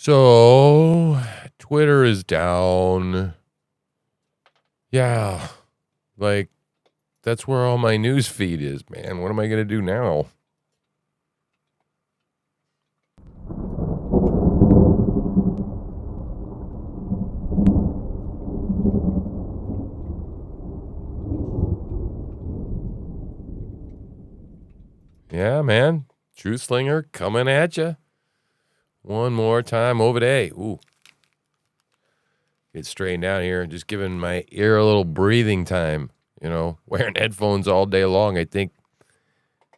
So, Twitter is down. Yeah, like, that's where all my news feed is, man. What am I gonna do now? Yeah, man. Truth Slinger coming at you. One more time over day. Ooh. Get straightened out here and just giving my ear a little breathing time. You know, wearing headphones all day long. I think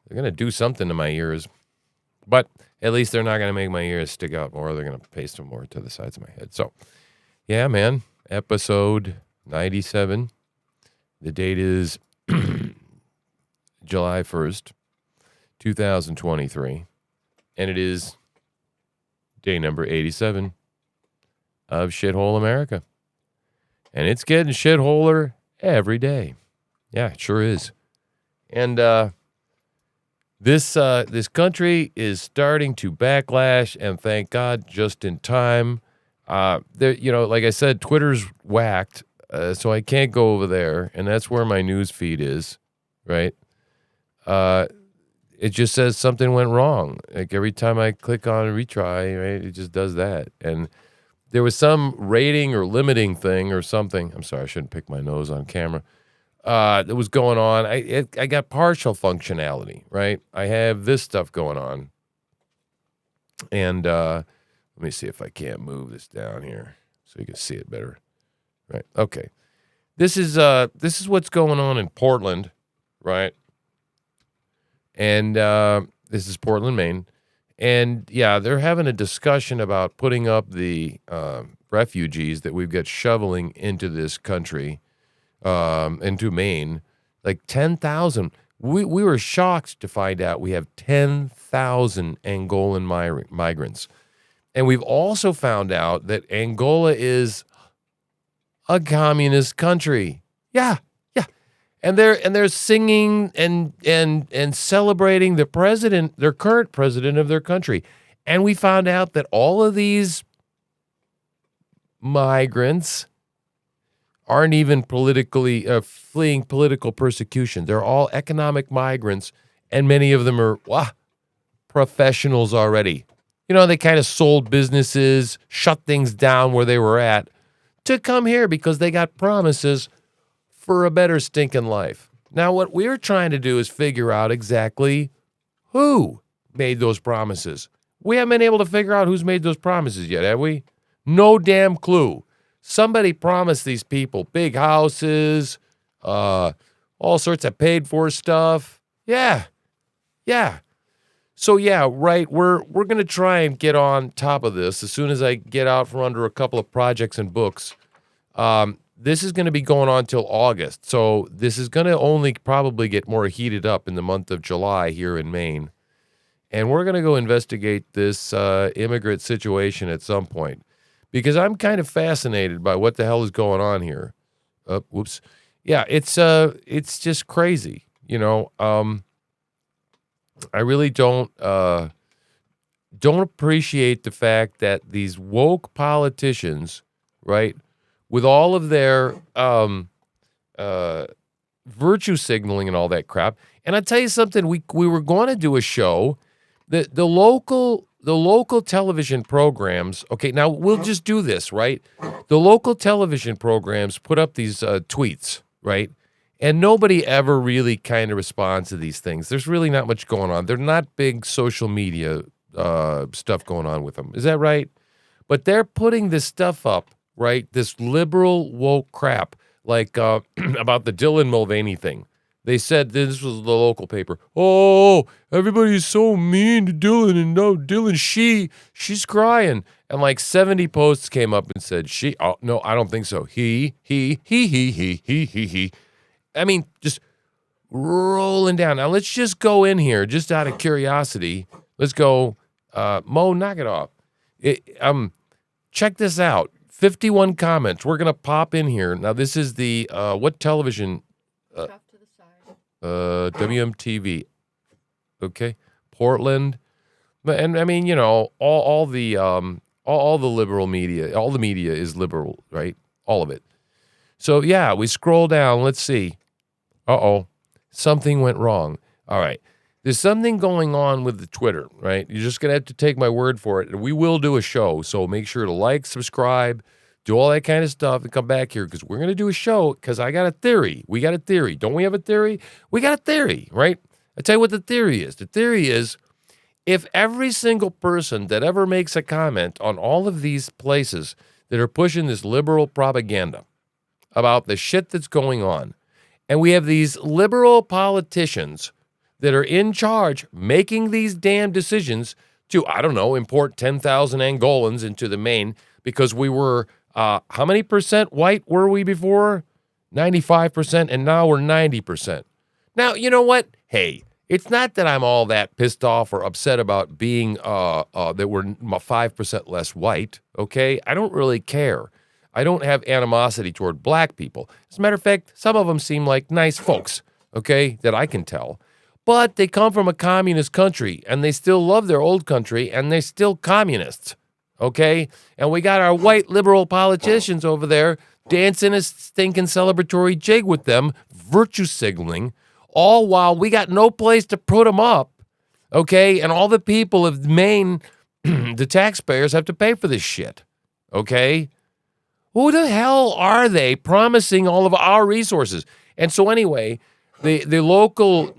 they're going to do something to my ears. But at least they're not going to make my ears stick out more. They're going to paste them more to the sides of my head. So, yeah, man. Episode 97. The date is July 1st, 2023. And it is day number 87 of Shithole America. And it's getting shitholer every day. Yeah, it sure is. And this country is starting to backlash, and thank God, just in time. There, like I said, Twitter's whacked, so I can't go over there, and that's where my news feed is, right? It just says something went wrong. Like every time I click on retry, right, it just does that. And there was some rating or limiting thing or something. I'm sorry, I shouldn't pick my nose on camera. That was going on. I got partial functionality, right? I have this stuff going on. And let me see if I can't move this down here so you can see it better. Right. Okay. This is what's going on in Portland, right? And this is Portland, Maine. And yeah, they're having a discussion about putting up the refugees that we've got shoveling into this country, into Maine, like 10,000. We were shocked to find out we have 10,000 Angolan migrants. And we've also found out that Angola is a communist country. Yeah. And they're singing and celebrating the president, their current president of their country. And we found out that all of these migrants aren't even politically fleeing political persecution. They're all economic migrants, and many of them are professionals already. They kind of sold businesses, shut things down where they were at to come here because they got promises for a better stinking life. Now, what we're trying to do is figure out exactly who made those promises. We haven't been able to figure out who's made those promises yet, have we? No damn clue. Somebody promised these people big houses, all sorts of paid-for stuff. Yeah. So, yeah, right, we're going to try and get on top of this as soon as I get out from under a couple of projects and books. This is going to be going on till August, so this is going to only probably get more heated up in the month of July here in Maine. And we're going to go investigate this immigrant situation at some point because I'm kind of fascinated by what the hell is going on here. Whoops. Yeah, it's just crazy, I really don't appreciate the fact that these woke politicians, right, with all of their virtue signaling and all that crap. And I tell you something, we were going to do a show, the local television programs. Okay, now we'll just do this, right? The local television programs put up these tweets, right? And nobody ever really kind of responds to these things. There's really not much going on. They're not big social media stuff going on with them. Is that right? But they're putting this stuff up, right? This liberal woke crap, like about the Dylan Mulvaney thing. They said, this was the local paper, oh, everybody's so mean to Dylan, and no, Dylan, she's crying. And like 70 posts came up and said, oh, no, I don't think so. He. I mean, just rolling down. Now, let's just go in here, just out of curiosity. Let's go, Mo, knock it off. Check this out. 51 comments. We're going to pop in here. Now, this is the, what television? Off to the side. WMTV. Okay. Portland. And I mean, all the All the liberal media, all the media is liberal, right? All of it. So, yeah, we scroll down. Let's see. Uh-oh. Something went wrong. All right. There's something going on with the Twitter, right? You're just going to have to take my word for it. We will do a show, so make sure to like, subscribe, do all that kind of stuff, and come back here because we're going to do a show because I got a theory. We got a theory. Don't we have a theory? We got a theory, right? I tell you what the theory is. The theory is if every single person that ever makes a comment on all of these places that are pushing this liberal propaganda about the shit that's going on, and we have these liberal politicians that are in charge making these damn decisions to, I don't know, import 10,000 Angolans into the Maine because we were, how many percent white were we before? 95%, and now we're 90%. Now, you know what? Hey, it's not that I'm all that pissed off or upset about being, that we're 5% less white, okay? I don't really care. I don't have animosity toward black people. As a matter of fact, some of them seem like nice folks, okay, that I can tell. But they come from a communist country, and they still love their old country, and they're still communists, okay? And we got our white liberal politicians over there dancing a stinking celebratory jig with them, virtue signaling, all while we got no place to put them up, okay? And all the people of Maine, the taxpayers, have to pay for this shit, okay? Who the hell are they promising all of our resources? And so anyway, the local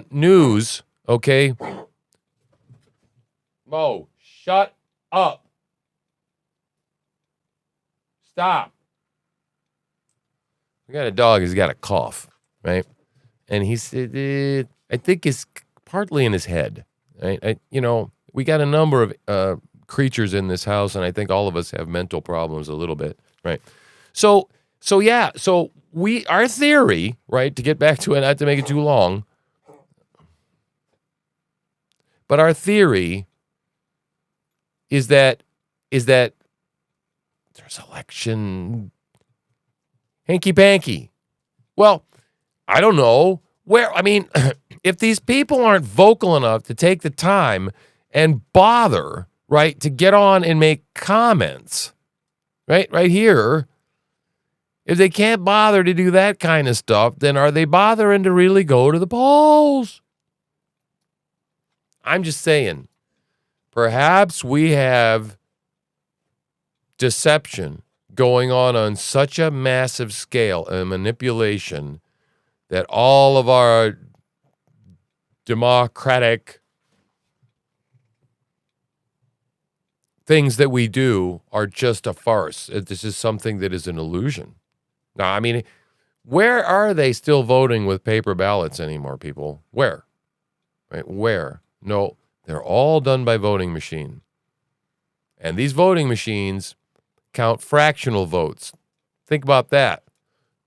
news, okay? Mo, shut up. Stop. We got a dog, he's got a cough, right? And he's, I think it's partly in his head, right? We got a number of creatures in this house, and I think all of us have mental problems a little bit, right? So our theory, right, to get back to it, not to make it too long, but our theory is that there's election hanky-panky. Well, I don't know where, if these people aren't vocal enough to take the time and bother, right, to get on and make comments, right here, if they can't bother to do that kind of stuff, then are they bothering to really go to the polls? I'm just saying, perhaps we have deception going on such a massive scale and manipulation that all of our democratic things that we do are just a farce. This is something that is an illusion. Now, where are they still voting with paper ballots anymore, people? Where? Right? Where? No, they're all done by voting machine. And these voting machines count fractional votes. Think about that.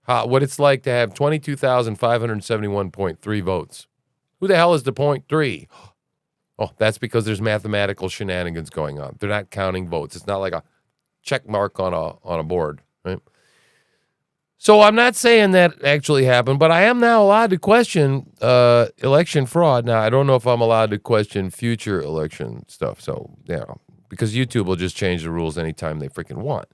What it's like to have 22,571.3 votes. Who the hell is the 0.3? Oh, that's because there's mathematical shenanigans going on. They're not counting votes. It's not like a check mark on a board, right? So I'm not saying that actually happened, but I am now allowed to question election fraud. Now, I don't know if I'm allowed to question future election stuff. So, because YouTube will just change the rules anytime they freaking want.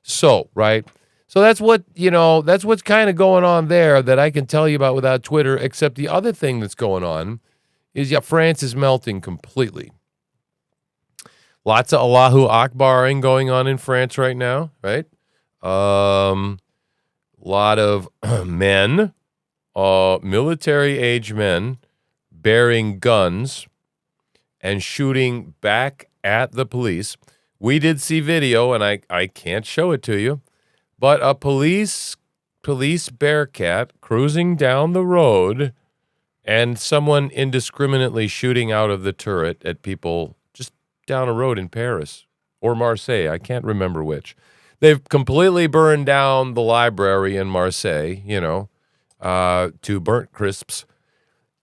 So, right? So that's what's kind of going on there that I can tell you about without Twitter, except the other thing that's going on is, France is melting completely. Lots of Allahu Akbaring going on in France right now, right? Lot of men, military-age men, bearing guns and shooting back at the police. We did see video, and I can't show it to you, but a police bearcat cruising down the road and someone indiscriminately shooting out of the turret at people just down a road in Paris or Marseille. I can't remember which. They've completely burned down the library in Marseille, to burnt crisps.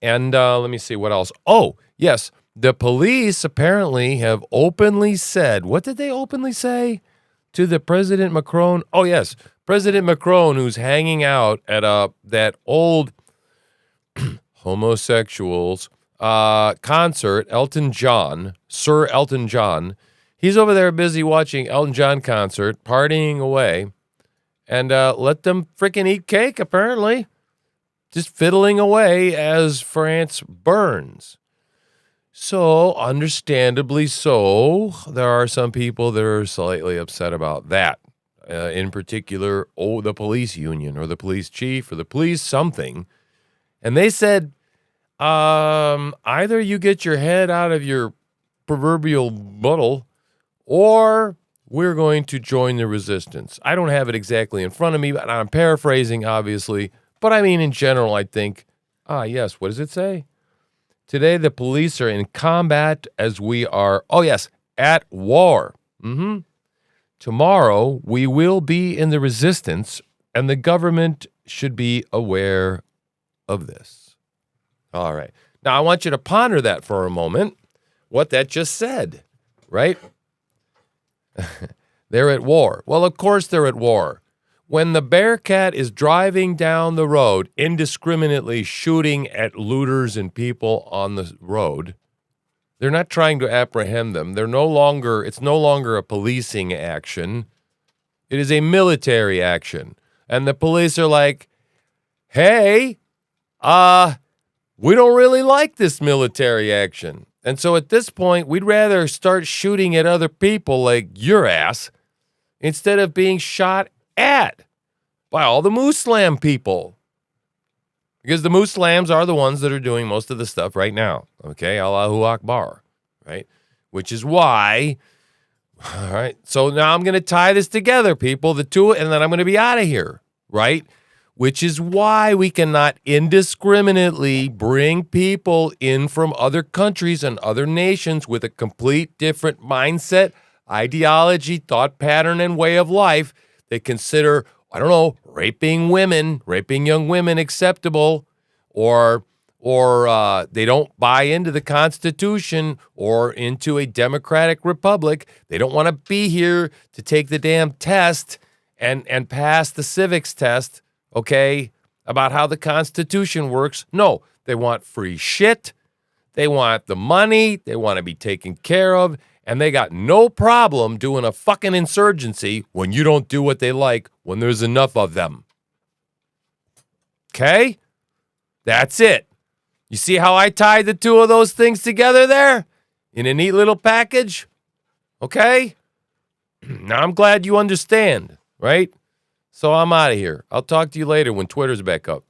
And let me see what else. Oh, yes. The police apparently have openly said, what did they openly say to the President Macron? Oh, yes. President Macron, who's hanging out at that old homosexuals concert, Sir Elton John. He's over there busy watching Elton John concert, partying away, and let them freaking eat cake, apparently. Just fiddling away as France burns. So, understandably so, there are some people that are slightly upset about that. In particular, the police union or the police chief or the police something. And they said, either you get your head out of your proverbial muddle or we're going to join the resistance. I don't have it exactly in front of me, but I'm paraphrasing, obviously. But I mean, in general, I think, yes, what does it say? Today, the police are in combat as we are, at war. Tomorrow, we will be in the resistance, and the government should be aware of this. All right. Now, I want you to ponder that for a moment, what that just said, right? They're at war. Well, of course they're at war. When the Bearcat is driving down the road, indiscriminately shooting at looters and people on the road, they're not trying to apprehend them. It's no longer a policing action. It is a military action. And the police are like, hey, we don't really like this military action. And so at this point, we'd rather start shooting at other people like your ass instead of being shot at by all the Muslim people. Because the Muslims are the ones that are doing most of the stuff right now. Okay, Allahu Akbar, right? Which is why, all right, so now I'm going to tie this together, people, the two, and then I'm going to be out of here, right? Which is why we cannot indiscriminately bring people in from other countries and other nations with a complete different mindset, ideology, thought pattern, and way of life. They consider, raping young women acceptable, or they don't buy into the Constitution or into a democratic republic. They don't want to be here to take the damn test and pass the civics test, okay, about how the Constitution works. No, they want free shit. They want the money. They want to be taken care of. And they got no problem doing a fucking insurgency when you don't do what they like, when there's enough of them. Okay? That's it. You see how I tied the two of those things together there? In a neat little package? Okay? Now I'm glad you understand, right? So I'm out of here. I'll talk to you later when Twitter's back up.